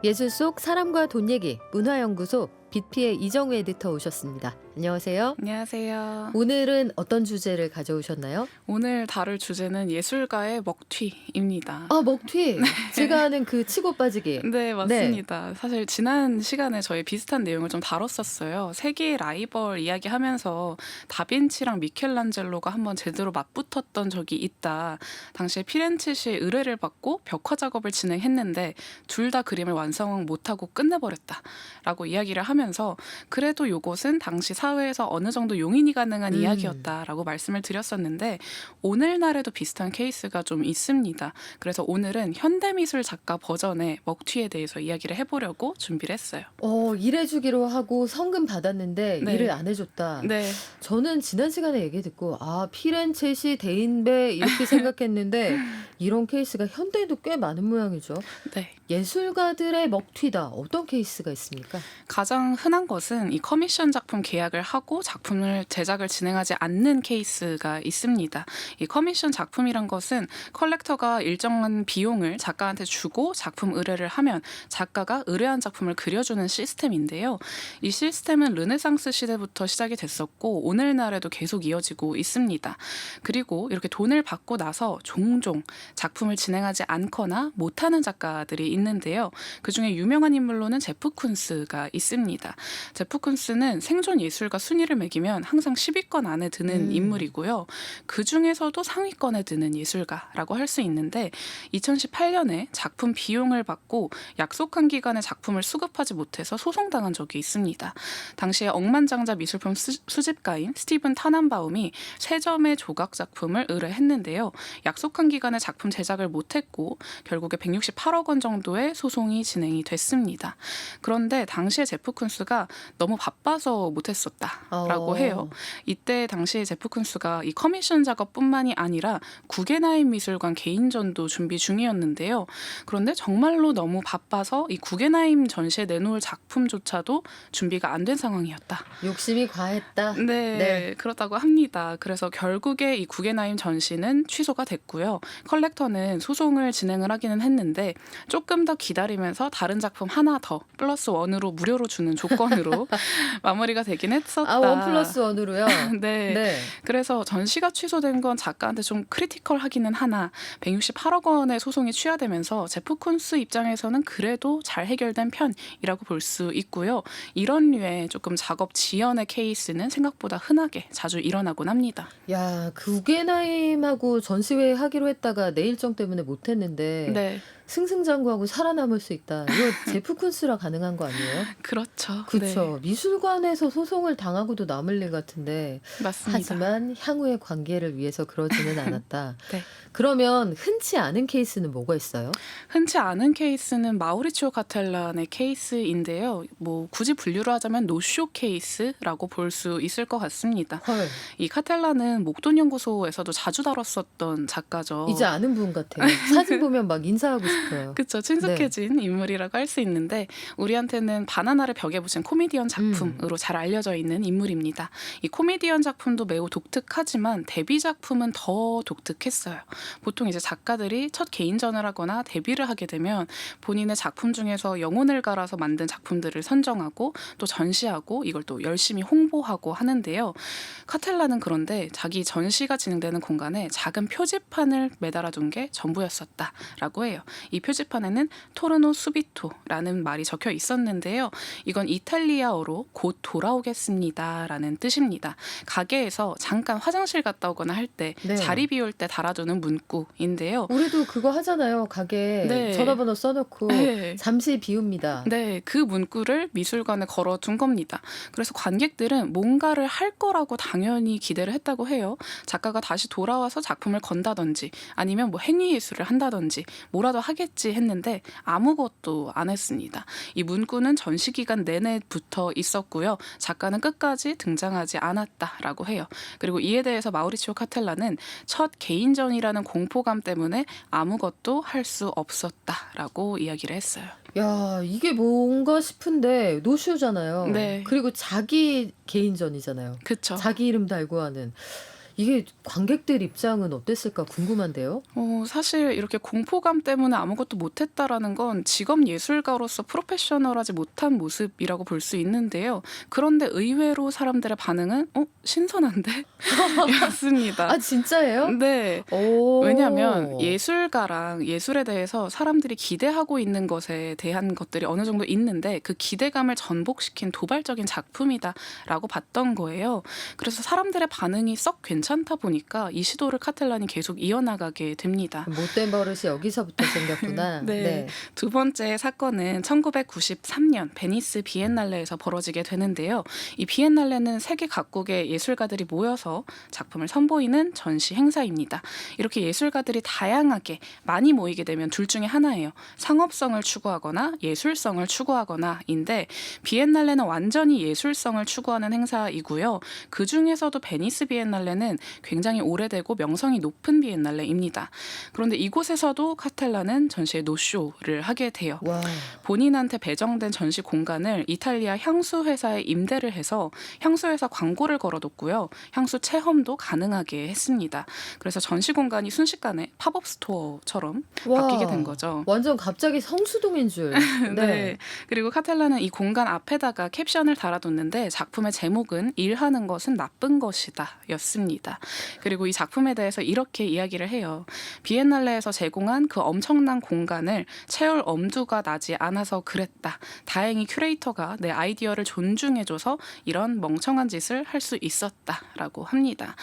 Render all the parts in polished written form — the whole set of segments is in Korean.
예술 속 사람과 돈 얘기 문화연구소 빛피의 이정우 에디터 오셨습니다. 안녕하세요. 안녕하세요. 오늘은 어떤 주제를 가져오셨나요? 오늘 다룰 주제는 예술가의 먹튀입니다. 아, 먹튀. 제가 아는 그 치고 빠지기. 네, 맞습니다. 사실 지난 시간에 저희 비슷한 내용을 좀 다뤘었어요. 세계의 라이벌 이야기하면서 다빈치랑 미켈란젤로가 한번 제대로 맞붙었던 적이 있다. 당시에 피렌체시의 의뢰를 받고 벽화 작업을 진행했는데 둘 다 그림을 완성 못하고 끝내버렸다라고 이야기를 하면서 그래도 요것은 당시 사회에서 어느 정도 용인이 가능한 이야기였다라고 말씀을 드렸었는데 오늘날에도 비슷한 케이스가 좀 있습니다. 그래서 오늘은 현대미술 작가 버전의 먹튀에 대해서 이야기를 해보려고 준비를 했어요. 일해주기로 하고 성금 받았는데 네. 일을 안 해줬다. 네, 저는 지난 시간에 얘기 듣고 피렌체시 대인배 이렇게 생각했는데 이런 케이스가 현대에도 꽤 많은 모양이죠. 네. 예술가들의 먹튀다. 어떤 케이스가 있습니까? 가장 흔한 것은 이 커미션 작품 계약을 하고 작품을 제작을 진행하지 않는 케이스가 있습니다. 이 커미션 작품이란 것은 컬렉터가 일정한 비용을 작가한테 주고 작품 의뢰를 하면 작가가 의뢰한 작품을 그려주는 시스템인데요. 이 시스템은 르네상스 시대부터 시작이 됐었고 오늘날에도 계속 이어지고 있습니다. 그리고 이렇게 돈을 받고 나서 종종 작품을 진행하지 않거나 못하는 작가들이 있는데요. 그중에 유명한 인물로는 제프 쿤스가 있습니다. 제프 쿤스는 생존 예술가 순위를 매기면 항상 10위권 안에 드는 인물이고요. 그중에서도 상위권에 드는 예술가라고 할 수 있는데 2018년에 작품 비용을 받고 약속한 기간에 작품을 수급하지 못해서 소송당한 적이 있습니다. 당시에 억만장자 미술품 수집가인 스티븐 타난바움이 3점의 조각 작품을 의뢰했는데요. 약속한 기간에 작품 제작을 못했고 결국에 168억 원 정도의 소송이 진행이 됐습니다. 그런데 당시에 제프 쿤스가 너무 바빠서 못했었다라고 해요. 이때 당시에 제프 쿤스가 이 커미션 작업뿐만이 아니라 구겐하임 미술관 개인전도 준비 중이었는데요. 그런데 정말로 너무 바빠서 이 구겐하임 전시에 내놓을 작품조차도 준비가 안 된 상황이었다. 욕심이 과했다. 네, 그렇다고 합니다. 그래서 결국에 이 구겐하임 전시는 취소가 됐고요. 컬렉터는 소송을 진행을 하기는 했는데 조금 더 기다리면서 다른 작품 하나 더 플러스 원으로 무료로 주는 조건으로 마무리가 되긴 했었다. 1+1으로요? 네. 그래서 전시가 취소된 건 작가한테 좀 크리티컬하기는 하나 168억 원의 소송이 취하되면서 제프 쿤스 입장에서는 그래도 잘 해결된 편이라고 볼 수 있고요. 이런 류의 조금 작업 지연의 케이스는 생각보다 흔하게 자주 일어나곤 합니다. 야, 구겐하임하고 전시회 하기로 했다가 내 일정 때문에 못했는데 네, 승승장구하고 살아남을 수 있다. 이거 제프 쿤스라 가능한 거 아니에요? 그렇죠. 그렇죠. 미술관에서 소송을 당하고도 남을 일 같은데 네, 맞습니다. 하지만 향후의 관계를 위해서 그러지는 않았다. 네. 그러면 흔치 않은 케이스는 뭐가 있어요? 흔치 않은 케이스는 마우리치오 카텔란의 케이스인데요. 뭐 굳이 분류를 하자면 노쇼 케이스라고 볼 수 있을 것 같습니다. 헐, 이 카텔란은 목돈 연구소에서도 자주 다뤘었던 작가죠. 이제 아는 분 같아요. 사진 보면 막 인사하고 싶어요. 그쵸, 친숙해진 인물이라고 할 수 있는데 우리한테는 바나나를 벽에 붙인 코미디언 작품으로 잘 알려져 있는 인물입니다. 이 코미디언 작품도 매우 독특하지만 데뷔 작품은 더 독특했어요. 보통 이제 작가들이 첫 개인전을 하거나 데뷔를 하게 되면 본인의 작품 중에서 영혼을 갈아서 만든 작품들을 선정하고 또 전시하고 이걸 또 열심히 홍보하고 하는데요. 카텔라는 그런데 자기 전시가 진행되는 공간에 작은 표지판을 매달아둔 게 전부였었다라고 해요. 이 표지판에는 토르노 수비토라는 말이 적혀 있었는데요. 이건 이탈리아어로 곧 돌아오겠습니다라는 뜻입니다. 가게에서 잠깐 화장실 갔다 오거나 할 때 네. 자리 비울 때 달아두는 문구인데요. 우리도 그거 하잖아요. 가게에 네. 전화번호 써놓고 네. 잠시 비웁니다. 네, 그 문구를 미술관에 걸어둔 겁니다. 그래서 관객들은 뭔가를 할 거라고 당연히 기대를 했다고 해요. 작가가 다시 돌아와서 작품을 건다든지 아니면 뭐 행위예술을 한다든지 뭐라도 하겠지 했는데 아무것도 안 했습니다. 이 문구는 전시 기간 내내 붙어 있었고요. 작가는 끝까지 등장하지 않았다라고 해요. 그리고 이에 대해서 마우리치오 카텔라는 첫 개인전이라는 공포감 때문에 아무것도 할 수 없었다라고 이야기를 했어요. 야, 이게 뭔가 싶은데 노쇼잖아요. 네. 그리고 자기 개인전이잖아요. 그쵸. 자기 이름 달고 하는. 이게 관객들 입장은 어땠을까 궁금한데요. 사실 이렇게 공포감 때문에 아무것도 못했다라는 건 직업 예술가로서 프로페셔널하지 못한 모습이라고 볼 수 있는데요. 그런데 의외로 사람들의 반응은 신선한데? 였습니다. 아 진짜예요? 네. 오. 왜냐하면 예술가랑 예술에 대해서 사람들이 기대하고 있는 것에 대한 것들이 어느 정도 있는데 그 기대감을 전복시킨 도발적인 작품이다라고 봤던 거예요. 그래서 사람들의 반응이 썩 괜찮다 보니까 이 시도를 카텔란이 계속 이어나가게 됩니다. 못된 버릇이 여기서부터 생겼구나. 네. 두 번째 사건은 1993년 베니스 비엔날레에서 벌어지게 되는데요. 이 비엔날레는 세계 각국의 예술가들이 모여서 작품을 선보이는 전시 행사입니다. 이렇게 예술가들이 다양하게 많이 모이게 되면 둘 중에 하나예요. 상업성을 추구하거나 예술성을 추구하거나인데 비엔날레는 완전히 예술성을 추구하는 행사이고요. 그 중에서도 베니스 비엔날레는 굉장히 오래되고 명성이 높은 비엔날레입니다. 그런데 이곳에서도 카텔라는 전시에 노쇼를 하게 돼요. 와. 본인한테 배정된 전시 공간을 이탈리아 향수 회사에 임대를 해서 향수 회사 광고를 걸어뒀고요. 향수 체험도 가능하게 했습니다. 그래서 전시 공간이 순식간에 팝업 스토어처럼 바뀌게 된 거죠. 완전 갑자기 성수동인 줄. 네. 그리고 카텔라는 이 공간 앞에다가 캡션을 달아뒀는데 작품의 제목은 일하는 것은 나쁜 것이다 였습니다. 그리고 이 작품에 대해서 이렇게 이야기를 해요. 비엔날레에서 제공한 그 엄청난 공간을 채울 엄두가 나지 않아서 그랬다. 다행히 큐레이터가 내 아이디어를 존중해줘서 이런 멍청한 짓을 할 수 있었다라고 합니다.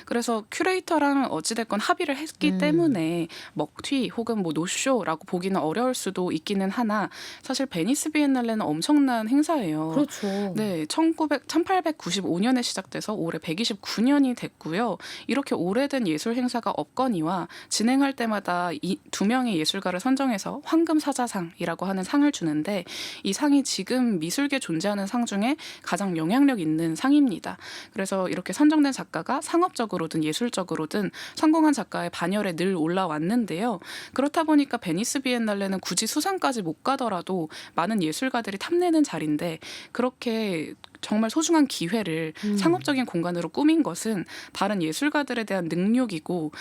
그래서 큐레이터랑 어찌됐건 합의를 했기 때문에 먹튀 혹은 뭐 노쇼라고 보기는 어려울 수도 있기는 하나 사실 베니스 비엔날레는 엄청난 행사예요. 그렇죠. 네, 1895년에 시작돼서 올해 129년이 됐고요. 이렇게 오래된 예술 행사가 없거니와 진행할 때마다 이 두 명의 예술가를 선정해서 황금 사자상이라고 하는 상을 주는데 이 상이 지금 미술계 존재하는 상 중에 가장 영향력 있는 상입니다. 그래서 이렇게 선정된 작가가 상업적으로든 예술적으로든 성공한 작가의 반열에 늘 올라왔는데요. 그렇다 보니까 베니스 비엔날레는 굳이 수상까지 못 가더라도 많은 예술가들이 탐내는 자리인데 그렇게 정말 소중한 기회를 상업적인 공간으로 꾸민 것은 다른 예술가들에 대한 능력이고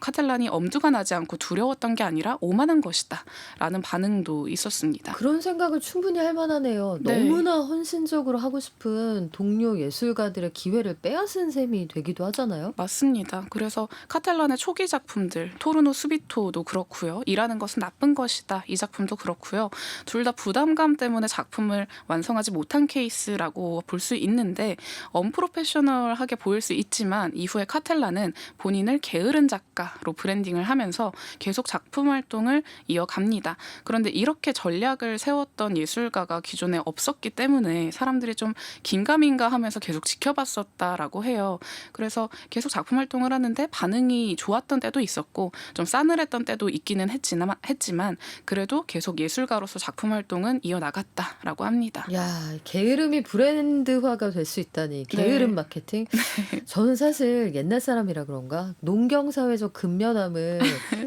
카텔란이 엄두가 나지 않고 두려웠던 게 아니라 오만한 것이다 라는 반응도 있었습니다. 그런 생각을 충분히 할 만하네요. 네. 너무나 헌신적으로 하고 싶은 동료 예술가들의 기회를 빼앗은 셈이 되기도 하잖아요. 맞습니다. 그래서 카텔란의 초기 작품들 토르노 수비토도 그렇고요. 일하는 것은 나쁜 것이다. 이 작품도 그렇고요. 둘 다 부담감 때문에 작품을 완성하지 못한 케이스라고 볼 수 있는데 언프로페셔널하게 보일 수 있지만 이후에 카텔란은 본인을 게으른 작가로 브랜딩을 하면서 계속 작품 활동을 이어갑니다. 그런데 이렇게 전략을 세웠던 예술가가 기존에 없었기 때문에 사람들이 좀 긴가민가 하면서 계속 지켜봤었다라고 해요. 그래서 계속 작품 활동을 하는데 반응이 좋았던 때도 있었고 좀 싸늘했던 때도 있기는 했지만 그래도 계속 예술가로서 작품 활동은 이어나갔다라고 합니다. 야, 게으름이 브랜드화가 될 수 있다니. 게으름 네. 마케팅. 저는 사실 옛날 사람이라 그런가 농경사회적 근면함을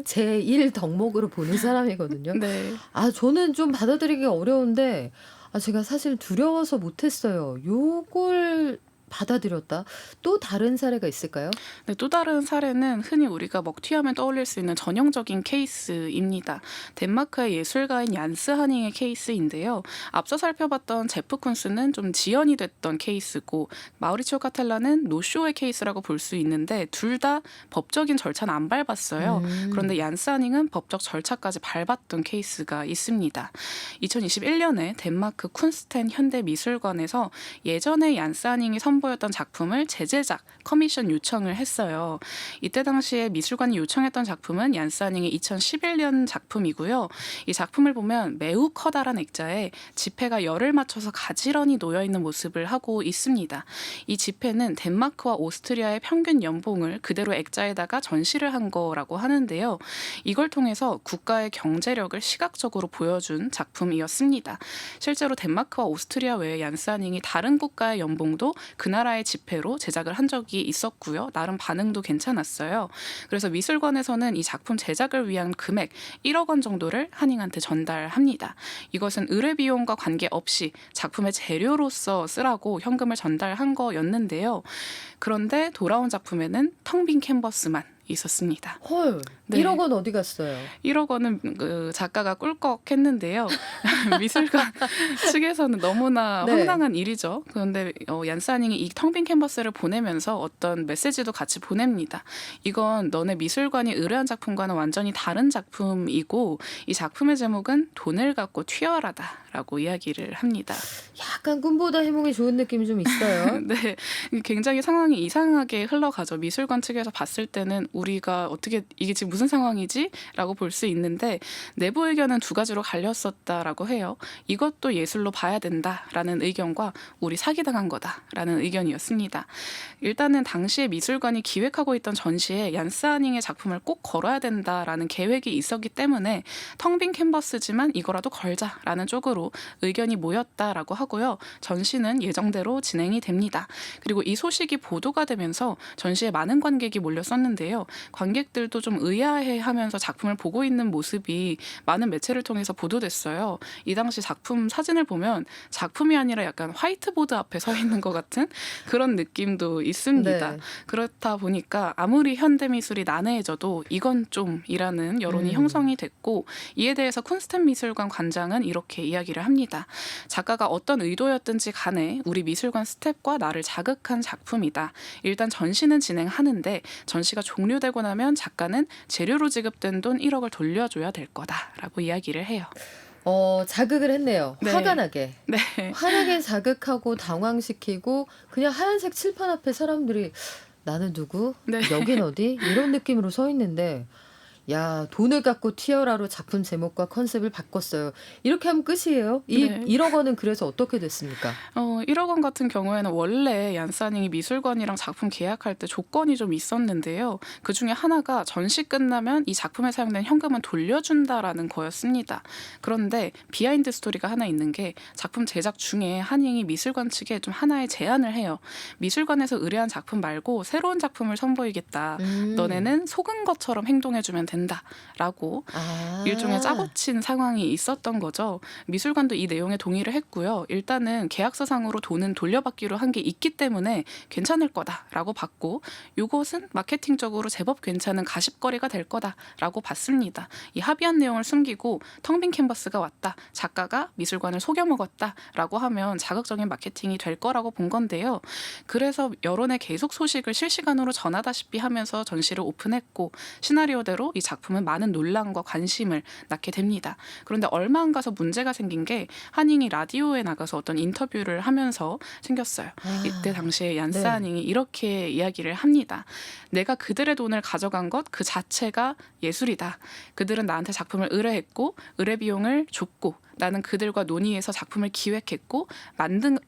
제1 덕목으로 보는 사람이거든요. 네. 저는 좀 받아들이기가 어려운데 제가 사실 두려워서 못했어요. 요걸 받아들였다. 또 다른 사례가 있을까요? 네, 또 다른 사례는 흔히 우리가 먹튀하면 떠올릴 수 있는 전형적인 케이스입니다. 덴마크의 예술가인 얀스 하닝의 케이스인데요. 앞서 살펴봤던 제프 쿤스는 좀 지연이 됐던 케이스고 마우리치오 카텔라는 노쇼의 케이스라고 볼 수 있는데 둘 다 법적인 절차는 안 밟았어요. 그런데 얀스 하닝은 법적 절차까지 밟았던 케이스가 있습니다. 2021년에 덴마크 쿤스텐 현대미술관에서 예전에 얀스 하닝이 선보였던 작품을 재제작, 커미션 요청을 했어요. 이때 당시에 미술관이 요청했던 작품은 얀스 하닝의 2011년 작품이고요. 이 작품을 보면 매우 커다란 액자에 지폐가 열을 맞춰서 가지런히 놓여있는 모습을 하고 있습니다. 이 지폐는 덴마크와 오스트리아의 평균 연봉을 그대로 액자에다가 전시를 한 거라고 하는데요. 이걸 통해서 국가의 경제력을 시각적으로 보여준 작품이었습니다. 실제로 덴마크와 오스트리아 외에 얀스 하닝이 다른 국가의 연봉도 그 나라의 지폐로 제작을 한 적이 있었고요. 나름 반응도 괜찮았어요. 그래서 미술관에서는 이 작품 제작을 위한 금액 1억 원 정도를 한잉한테 전달합니다. 이것은 의뢰 비용과 관계없이 작품의 재료로서 쓰라고 현금을 전달한 거였는데요. 그런데 돌아온 작품에는 텅 빈 캔버스만 있었습니다. 헐, 네. 1억 원 어디 갔어요? 1억 원은 그 작가가 꿀꺽했는데요. 미술관 측에서는 너무나 네. 황당한 일이죠. 그런데 얀스 하닝이 이 텅 빈 캔버스를 보내면서 어떤 메시지도 같이 보냅니다. 이건 너네 미술관이 의뢰한 작품과는 완전히 다른 작품이고 이 작품의 제목은 돈을 갖고 튀어라다라고 이야기를 합니다. 약간 꿈보다 해몽이 좋은 느낌이 좀 있어요. 네, 굉장히 상황이 이상하게 흘러가죠. 미술관 측에서 봤을 때는 우리가 어떻게 이게 지금 무슨 상황이지? 라고 볼 수 있는데 내부 의견은 두 가지로 갈렸었다라고 해요. 이것도 예술로 봐야 된다라는 의견과 우리 사기당한 거다라는 의견이었습니다. 일단은 당시에 미술관이 기획하고 있던 전시에 얀스 하닝의 작품을 꼭 걸어야 된다라는 계획이 있었기 때문에 텅 빈 캔버스지만 이거라도 걸자라는 쪽으로 의견이 모였다라고 하고요. 전시는 예정대로 진행이 됩니다. 그리고 이 소식이 보도가 되면서 전시에 많은 관객이 몰렸었는데요. 관객들도 좀 의아해하면서 작품을 보고 있는 모습이 많은 매체를 통해서 보도됐어요. 이 당시 작품 사진을 보면 작품이 아니라 약간 화이트보드 앞에 서 있는 것 같은 그런 느낌도 있습니다. 네. 그렇다 보니까 아무리 현대미술이 난해해져도 이건 좀이라는 여론이 형성이 됐고 이에 대해서 쿤스텐 미술관 관장은 이렇게 이야기를 합니다. 작가가 어떤 의도였든지 간에 우리 미술관 스태프과 나를 자극한 작품이다. 일단 전시는 진행하는데 전시가 종료되고 나면 작가는 재료로 지급된 돈 1억을 돌려줘야 될 거다라고 이야기를 해요. 자극을 했네요. 네. 화가 나게. 네. 화나게 자극하고 당황시키고 그냥 하얀색 칠판 앞에 사람들이 나는 누구? 네. 여긴 어디? 이런 느낌으로 서 있는데 야, 돈을 갖고 튀어라로 작품 제목과 컨셉을 바꿨어요. 이렇게 하면 끝이에요? 네. 1억 원은 그래서 어떻게 됐습니까? 1억 원 같은 경우에는 원래 얀스 하닝이 미술관이랑 작품 계약할 때 조건이 좀 있었는데요. 그중에 하나가 전시 끝나면 이 작품에 사용된 현금은 돌려준다라는 거였습니다. 그런데 비하인드 스토리가 하나 있는 게 작품 제작 중에 하닝이 미술관 측에 좀 하나의 제안을 해요. 미술관에서 의뢰한 작품 말고 새로운 작품을 선보이겠다. 너네는 속은 것처럼 행동해주면 된다라고 일종의 짜고친 상황이 있었던 거죠. 미술관도 이 내용에 동의를 했고요. 일단은 계약서상으로 돈은 돌려받기로 한 게 있기 때문에 괜찮을 거다라고 봤고 이것은 마케팅적으로 제법 괜찮은 가십거리가 될 거다라고 봤습니다. 이 합의한 내용을 숨기고 텅 빈 캔버스가 왔다. 작가가 미술관을 속여먹었다라고 하면 자극적인 마케팅이 될 거라고 본 건데요. 그래서 여론에 계속 소식을 실시간으로 전하다시피 하면서 전시를 오픈했고 시나리오대로 이 작품은 많은 논란과 관심을 낳게 됩니다. 그런데 얼마 안 가서 문제가 생긴 게 하닝이 라디오에 나가서 어떤 인터뷰를 하면서 생겼어요. 이때 당시에 얀스 네. 하닝이 이렇게 이야기를 합니다. 내가 그들의 돈을 가져간 것 그 자체가 예술이다. 그들은 나한테 작품을 의뢰했고 의뢰 비용을 줬고 나는 그들과 논의해서 작품을 기획했고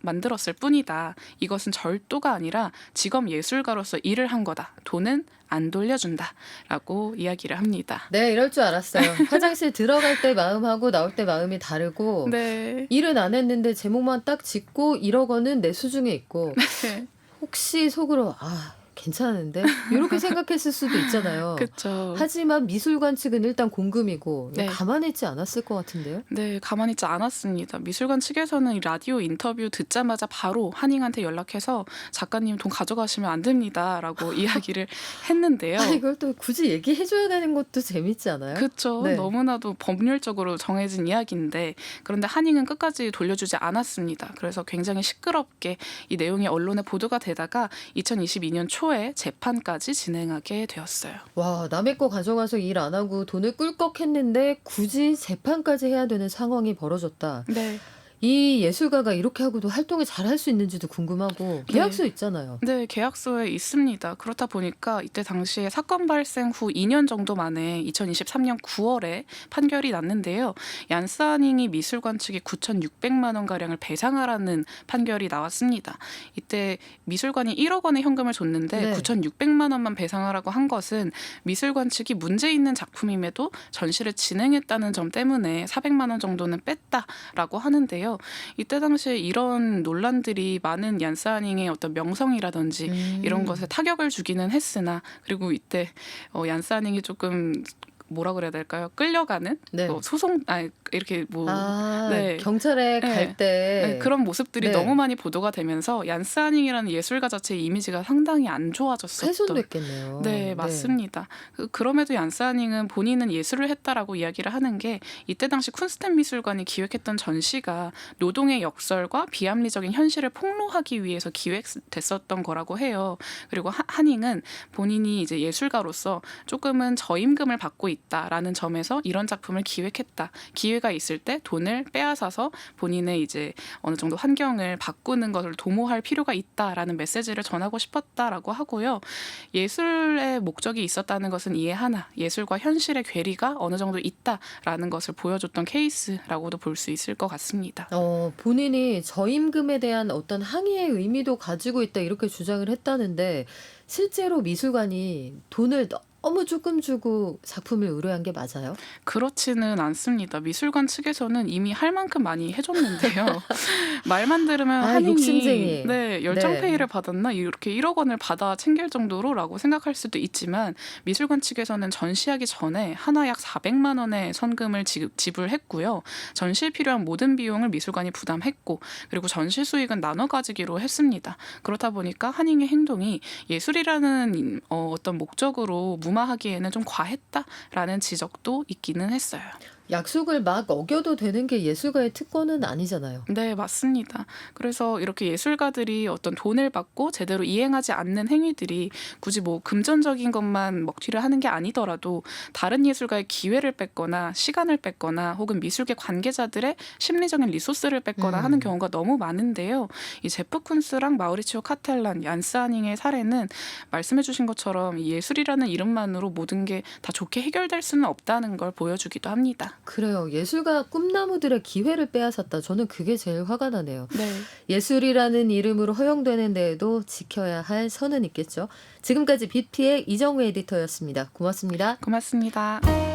만들었을 뿐이다. 이것은 절도가 아니라 직업 예술가로서 일을 한 거다. 돈은 안 돌려준다라고 이야기를 합니다. 네, 이럴 줄 알았어요. 화장실 들어갈 때 마음하고 나올 때 마음이 다르고 네. 일은 안 했는데 제목만 딱 짓고 1억 원은 내 수중에 있고 네. 혹시 속으로 괜찮은데? 이렇게 생각했을 수도 있잖아요. 그렇죠. 하지만 미술관 측은 일단 공금이고 네. 가만히 있지 않았을 것 같은데요? 네, 가만히 있지 않았습니다. 미술관 측에서는 이 라디오 인터뷰 듣자마자 바로 하닝한테 연락해서 작가님 돈 가져가시면 안 됩니다라고 이야기를 했는데요. 이걸 또 굳이 얘기해줘야 되는 것도 재밌지 않아요? 그렇죠. 네. 너무나도 법률적으로 정해진 이야기인데 그런데 하닝은 끝까지 돌려주지 않았습니다. 그래서 굉장히 시끄럽게 이 내용이 언론에 보도가 되다가 2022년 초에 재판까지 진행하게 되었어요. 와, 남의 거 가져가서 일 안 하고 돈을 꿀꺽 했는데 굳이 재판까지 해야 되는 상황이 벌어졌다. 네. 이 예술가가 이렇게 하고도 활동을 잘 할 수 있는지도 궁금하고 계약서 있잖아요. 네, 계약서에 있습니다. 그렇다 보니까 이때 당시에 사건 발생 후 2년 정도 만에 2023년 9월에 판결이 났는데요. 얀스 하닝이 미술관 측에 9,600만 원 가량을 배상하라는 판결이 나왔습니다. 이때 미술관이 1억 원의 현금을 줬는데 네. 9,600만 원만 배상하라고 한 것은 미술관 측이 문제 있는 작품임에도 전시를 진행했다는 점 때문에 400만 원 정도는 뺐다라고 하는데요. 있는데요. 이때 당시에 이런 논란들이 많은 얀스하닝의 어떤 명성이라든지 이런 것에 타격을 주기는 했으나 그리고 이때 얀스하닝이 조금 뭐라 그래야 될까요? 끌려가는 네. 소송 이렇게 네. 경찰에 네. 갈 때 네, 그런 모습들이 네. 너무 많이 보도가 되면서 얀스하닝이라는 예술가 자체의 이미지가 상당히 안 좋아졌었던. 훼손됐겠네요. 네, 맞습니다. 그럼에도 얀스하닝은 본인은 예술을 했다라고 이야기를 하는 게 이때 당시 쿤스텐 미술관이 기획했던 전시가 노동의 역설과 비합리적인 현실을 폭로하기 위해서 기획됐었던 거라고 해요. 그리고 하닝은 본인이 이제 예술가로서 조금은 저임금을 받고 있다라는 점에서 이런 작품을 기획했다. 기회가 있을 때 돈을 빼앗아서 본인의 이제 어느 정도 환경을 바꾸는 것을 도모할 필요가 있다라는 메시지를 전하고 싶었다라고 하고요. 예술의 목적이 있었다는 것은 이해하나 예술과 현실의 괴리가 어느 정도 있다라는 것을 보여줬던 케이스라고도 볼 수 있을 것 같습니다. 본인이 저임금에 대한 어떤 항의의 의미도 가지고 있다 이렇게 주장을 했다는데 실제로 미술관이 돈을 너무 조금 주고 작품을 의뢰한 게 맞아요? 그렇지는 않습니다. 미술관 측에서는 이미 할 만큼 많이 해줬는데요. 말만 들으면 하닝이 욕심쟁이. 열정페이를 받았나 이렇게 1억 원을 받아 챙길 정도로라고 생각할 수도 있지만 미술관 측에서는 전시하기 전에 하나 약 400만 원의 선금을 지불했고요. 전시에 필요한 모든 비용을 미술관이 부담했고 그리고 전시 수익은 나눠 가지기로 했습니다. 그렇다 보니까 하닝의 행동이 예술이라는 어떤 목적으로 무마하기에는 좀 과했다라는 지적도 있기는 했어요. 약속을 막 어겨도 되는 게 예술가의 특권은 아니잖아요. 네, 맞습니다. 그래서 이렇게 예술가들이 어떤 돈을 받고 제대로 이행하지 않는 행위들이 굳이 금전적인 것만 먹튀를 하는 게 아니더라도 다른 예술가의 기회를 뺏거나 시간을 뺏거나 혹은 미술계 관계자들의 심리적인 리소스를 뺏거나 하는 경우가 너무 많은데요. 이 제프 쿤스랑 마우리치오 카텔란, 얀스하닝의 사례는 말씀해 주신 것처럼 예술이라는 이름만으로 모든 게 다 좋게 해결될 수는 없다는 걸 보여주기도 합니다. 그래요. 예술가 꿈나무들의 기회를 빼앗았다. 저는 그게 제일 화가 나네요. 네. 예술이라는 이름으로 허용되는 데에도 지켜야 할 선은 있겠죠. 지금까지 BP의 이정우 에디터였습니다. 고맙습니다. 고맙습니다.